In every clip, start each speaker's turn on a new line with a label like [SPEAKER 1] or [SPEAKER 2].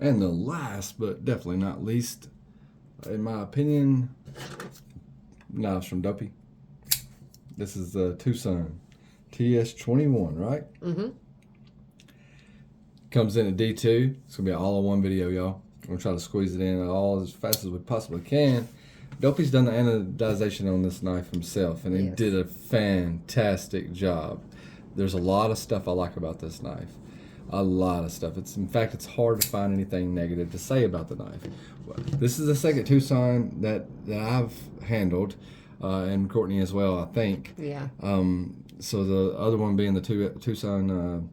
[SPEAKER 1] And the last, but definitely not least, in my opinion, knives from Dopey. This is the Twosun TS-21, right?
[SPEAKER 2] Mm-hmm.
[SPEAKER 1] Comes in at D2. It's going to be an all-in-one video, y'all. I'm going to try to squeeze it in all as fast as we possibly can. Dopey's done the anodization on this knife himself, and he did a fantastic job. There's a lot of stuff I like about this knife. A lot of stuff. In fact, it's hard to find anything negative to say about the knife. This is the second Twosun that I've handled, and Courtney as well, I think.
[SPEAKER 2] Yeah.
[SPEAKER 1] So the other one being the Twosun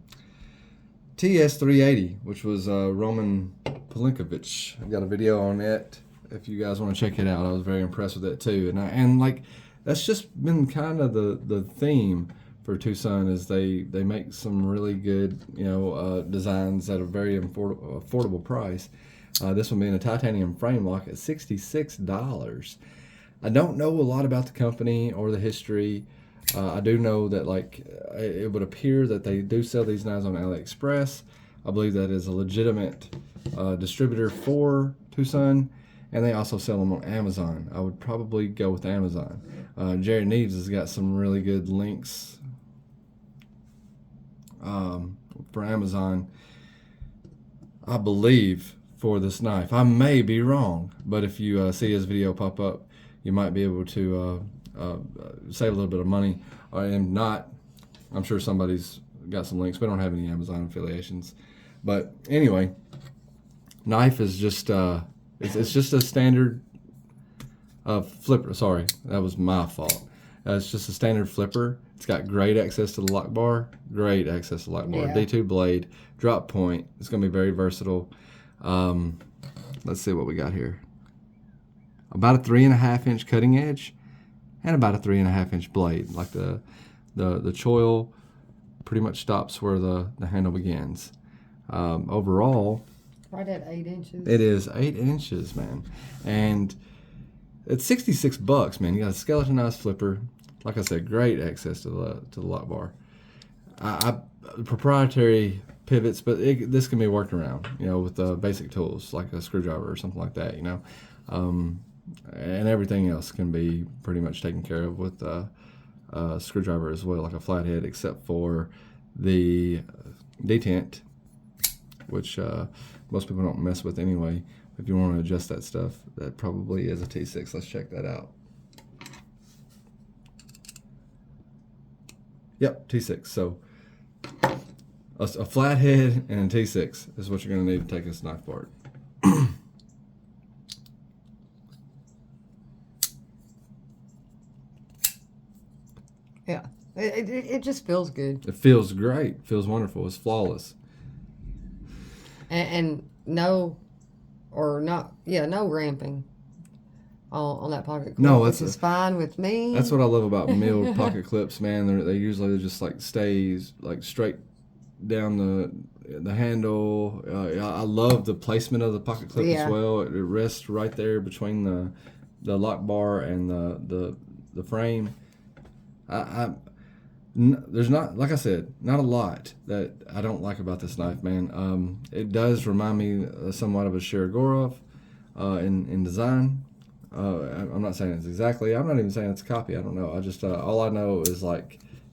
[SPEAKER 1] TS-380, which was Roman Polinkovich. I've got a video on it if you guys want to check it out. I was very impressed with it too. And like that's just been kind of the theme for Twosun, is they make some really good designs at a very affordable price. This one being a titanium frame lock at $66. I don't know a lot about the company or the history. I do know that it would appear that they do sell these knives on AliExpress. I believe that is a legitimate distributor for Twosun, and they also sell them on Amazon. I would probably go with Amazon. Jerry Neves has got some really good links for Amazon, I believe, for this knife. I may be wrong, but if you see his video pop up, you might be able to save a little bit of money. And not, I'm sure somebody's got some links. We don't have any Amazon affiliations. But anyway, knife is just, it's just a standard flipper. Sorry, that was my fault. It's just a standard flipper. It's got great access to the lock bar. Great access to the lock bar.
[SPEAKER 2] Yeah.
[SPEAKER 1] D2 blade, drop point. It's going to be very versatile. Let's see what we got here. About a 3.5-inch cutting edge, and about a 3.5-inch blade. Like the choil pretty much stops where the handle begins. Overall,
[SPEAKER 2] right at 8 inches.
[SPEAKER 1] It is 8 inches, man, and it's $66, man. You got a skeletonized flipper. Like I said, great access to the lock bar. Proprietary pivots, but this can be worked around, with basic tools like a screwdriver or something like that, and everything else can be pretty much taken care of with a screwdriver as well, like a flathead, except for the detent, which most people don't mess with anyway. If you want to adjust that stuff, that probably is a T6. Let's check that out. Yep, T6. So a flathead and a T6 is what you're going to need to take this knife apart.
[SPEAKER 2] Yeah, it just feels good.
[SPEAKER 1] It feels great. It feels wonderful. It's flawless.
[SPEAKER 2] And no ramping on that pocket clip.
[SPEAKER 1] No,
[SPEAKER 2] which is fine with me.
[SPEAKER 1] That's what I love about milled pocket clips, man. They usually just stays straight down the handle. I love the placement of the pocket clip as well. It rests right there between the lock bar and the frame. There's not, like I said, not a lot that I don't like about this knife, man. It does remind me somewhat of a Sherogorov in design. I'm not saying it's exactly. I'm not even saying it's a copy. I don't know. I just all I know is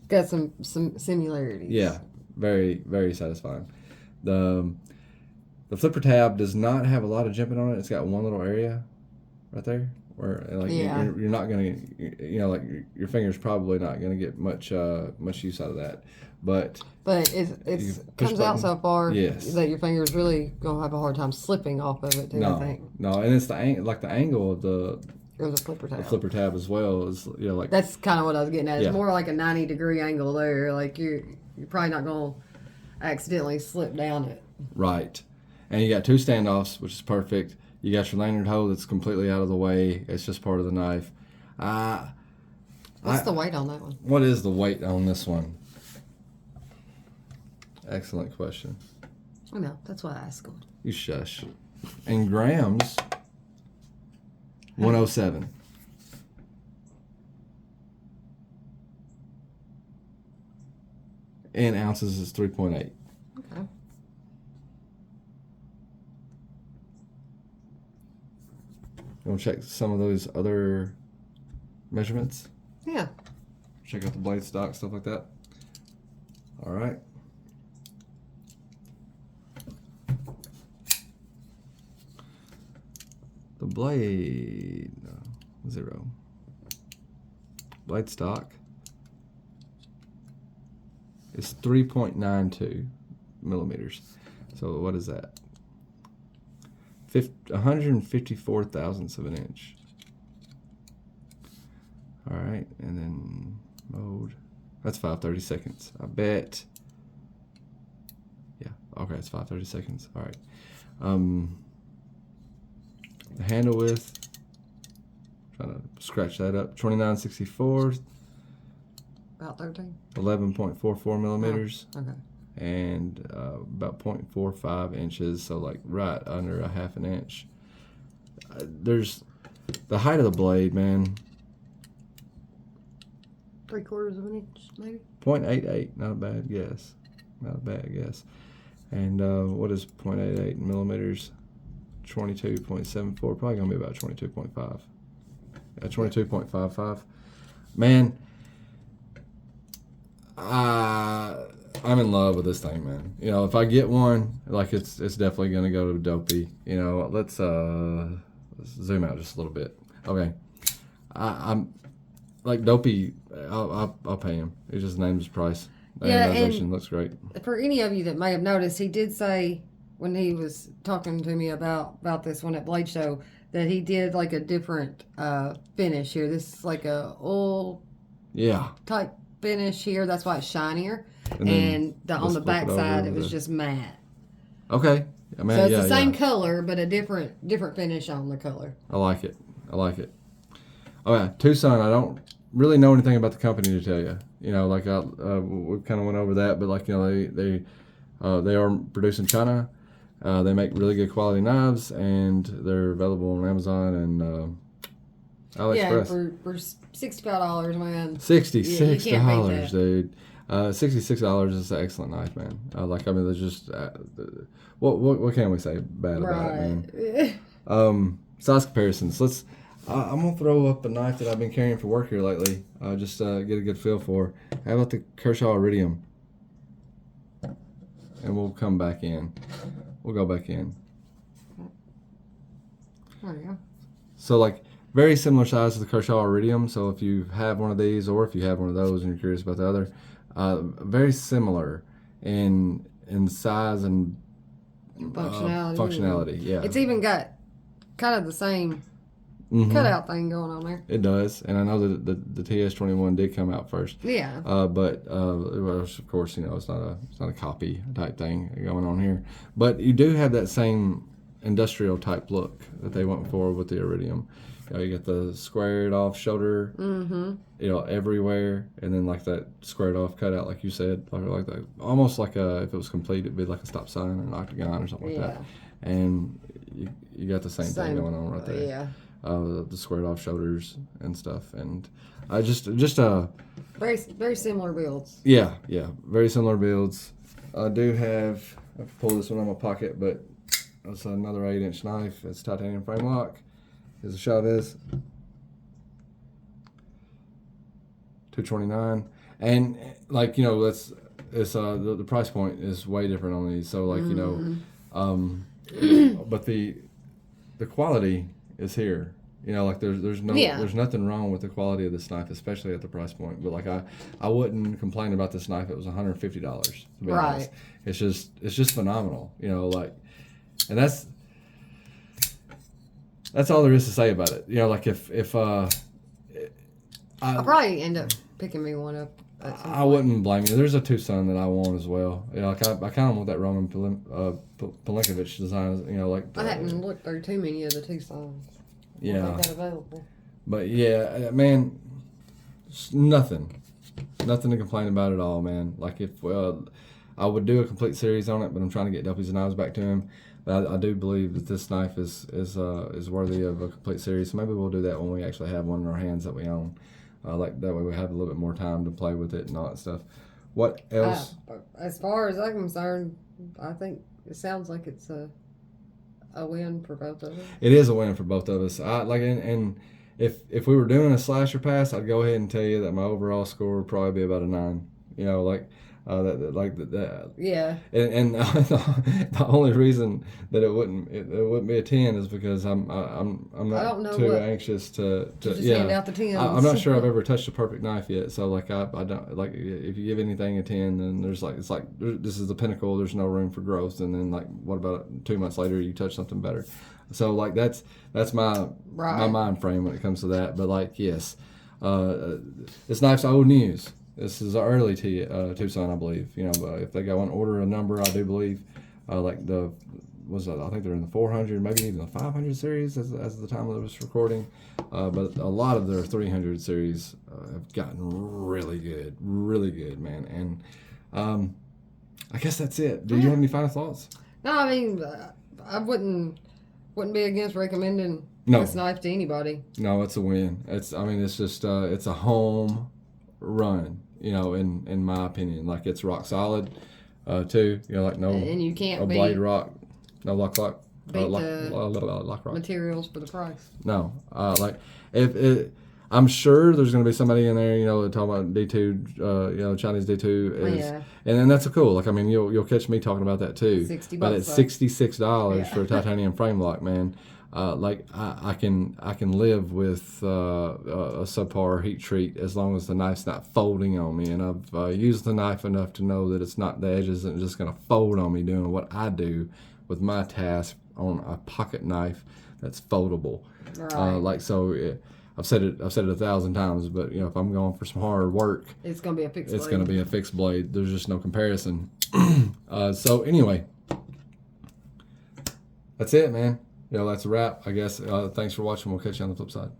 [SPEAKER 2] got some similarities.
[SPEAKER 1] Yeah, very, very satisfying. The flipper tab does not have a lot of jimping on it. It's got one little area right there where you're not gonna, your finger's probably not gonna get much use out of that. But
[SPEAKER 2] it comes out so far that your finger's really gonna have a hard time slipping off of it too. I think.
[SPEAKER 1] No, and it's the angle of the
[SPEAKER 2] flipper tab.
[SPEAKER 1] The flipper tab as well is
[SPEAKER 2] that's kind of what I was getting at. It's more like a 90-degree angle there. Like you're probably not gonna accidentally slip down it.
[SPEAKER 1] Right, and you got two standoffs, which is perfect. You got your lanyard hole that's completely out of the way. It's just part of the knife.
[SPEAKER 2] What's the weight on that one?
[SPEAKER 1] What is the weight on this one? Excellent question.
[SPEAKER 2] I know. That's why I asked.
[SPEAKER 1] You shush. In grams, 107. In ounces is 3.8.
[SPEAKER 2] Okay.
[SPEAKER 1] You want to check some of those other measurements?
[SPEAKER 2] Yeah.
[SPEAKER 1] Check out the blade stock, stuff like that. All right. The blade, 0. Blade stock is 3.92 millimeters. So what is that? 154 thousandths of an inch. All right, and then mode. That's 530 seconds. I bet. Yeah. Okay, it's 530 seconds. All right. The handle width. Trying to scratch that up. 2964.
[SPEAKER 2] About 13.
[SPEAKER 1] 11.44 millimeters.
[SPEAKER 2] Oh, okay.
[SPEAKER 1] And about 0.45 inches, so like right under a half an inch. There's the height of the blade, man.
[SPEAKER 2] 3/4 of an inch, maybe.
[SPEAKER 1] 0.88, not a bad guess. Not a bad guess. And what is 0.88 millimeters? 22.74. Probably gonna be about 22.5. Yeah, 22.55. Man, I'm in love with this thing, man. You know, if I get one, like it's definitely gonna go to Dopey. You know, let's zoom out just a little bit. Okay, I'm like Dopey. I'll pay him. He just named his price.
[SPEAKER 2] Yeah,
[SPEAKER 1] and looks great.
[SPEAKER 2] For any of you that may have noticed, he did say when he was talking to me about this one at Blade Show that he did like a different finish here. This is like a oil type finish here. That's why it's shinier. And on the back side, it was just matte.
[SPEAKER 1] Okay. I mean,
[SPEAKER 2] so it's the same color, but a different finish on the color.
[SPEAKER 1] I like it. I like it. Okay, Twosun. I don't really know anything about the company to tell you. You know, like we kind of went over that, but like, you know, they are produced in China. They make really good quality knives, and they're available on Amazon and AliExpress.
[SPEAKER 2] Yeah, for $65, man.
[SPEAKER 1] $66, dude. $66 is an excellent knife, man. Like, I mean, there's just what can we say bad about it, man? Size comparisons. I'm gonna throw up a knife that I've been carrying for work here lately. Just get a good feel for. How about the Kershaw Iridium? And we'll come back in. We'll go back in.
[SPEAKER 2] There you go.
[SPEAKER 1] So, like, very similar size to the Kershaw Iridium. So if you have one of these, or if you have one of those and you're curious about the other, very similar in size and
[SPEAKER 2] functionality.
[SPEAKER 1] Yeah,
[SPEAKER 2] it's even got kind of the same cutout thing going on there.
[SPEAKER 1] It does, and I know that the TS-21 did come out first.
[SPEAKER 2] Yeah.
[SPEAKER 1] But of course, you know, it's not a copy type thing going on here. But you do have that same industrial type look that they went for with the Iridium. You know, you get the squared off shoulder, you know, everywhere, and then like that squared off cutout, like you said, like that, almost like if it was complete, it'd be like a stop sign or an octagon or something like that. And you got the same thing going on right there.
[SPEAKER 2] Yeah.
[SPEAKER 1] The squared off shoulders and stuff, and just
[SPEAKER 2] very similar builds.
[SPEAKER 1] Yeah, very similar builds. I do have, I have to pull this one out of my pocket, but it's another 8-inch knife. It's titanium frame lock. Here's the Chavez 229, and like, you know, the price point is way different on these. So like, you know, but the quality is here. You know, like there's nothing wrong with the quality of this knife, especially at the price point. But like I wouldn't complain about this knife. It was $150 to be honest. It's just phenomenal. You know, like, and that's all there is to say about it. You know, like if I'll
[SPEAKER 2] probably end up picking me one up.
[SPEAKER 1] I wouldn't blame you. There's a Twosun that I want as well. You know, like I kind of want that Roman Palenkovich design. You know, like
[SPEAKER 2] I hadn't looked through too many of the Twosuns.
[SPEAKER 1] Yeah.
[SPEAKER 2] That available.
[SPEAKER 1] But yeah, man, nothing to complain about at all, man. Like if I would do a complete series on it, but I'm trying to get Duffy's knives back to him. But I do believe that this knife is worthy of a complete series. So maybe we'll do that when we actually have one in our hands that we own. Like that way we have a little bit more time to play with it and all that stuff. What else?
[SPEAKER 2] As far as I'm concerned, I think it sounds like it's a a win for both of us.
[SPEAKER 1] It is a win for both of us. I like, and if we were doing a slasher pass, I'd go ahead and tell you that my overall score would probably be about a 9. You know, like that.
[SPEAKER 2] Yeah.
[SPEAKER 1] And the only reason that it wouldn't be a 10 is because I'm not too anxious to
[SPEAKER 2] just hand out the 10s.
[SPEAKER 1] I'm not sure I've ever touched a perfect knife yet. So like I don't like, if you give anything a 10, then there's like, it's like this is the pinnacle. There's no room for growth. And then like, what about 2 months later you touch something better? So like that's my mind frame when it comes to that. But like, yes, this knife's old news. This is an early Twosun, I believe. You know, but if they go and order a number, I do believe, like I think they're in the 400, maybe even the 500 series as the time of this recording. But a lot of their 300 series have gotten really good, man. And I guess that's it. Do you have any final thoughts?
[SPEAKER 2] No, I mean, I wouldn't be against recommending this knife to anybody.
[SPEAKER 1] No, it's a win. It's just it's a home run. You know, in my opinion, like it's rock solid, too. You know, like
[SPEAKER 2] and you can't
[SPEAKER 1] blade rock, no lock
[SPEAKER 2] rock materials for the price.
[SPEAKER 1] No, like I'm sure there's going to be somebody in there, you know, talking about D2, you know, Chinese D2 is, and then that's cool. Like I mean, you'll catch me talking about that too.
[SPEAKER 2] $60,
[SPEAKER 1] but it's $66 for a titanium frame lock, man. Like I can live with a subpar heat treat as long as the knife's not folding on me, and I've used the knife enough to know that it's not, the edge isn't just going to fold on me doing what I do with my task on a pocket knife that's foldable.
[SPEAKER 2] Right.
[SPEAKER 1] Like so, I've said it 1,000 times, but you know, if I'm going for some hard work,
[SPEAKER 2] it's going to be a fixed blade.
[SPEAKER 1] It's going to be a fixed blade. There's just no comparison. So anyway, that's it, man. You know, that's a wrap, I guess. Thanks for watching. We'll catch you on the flip side.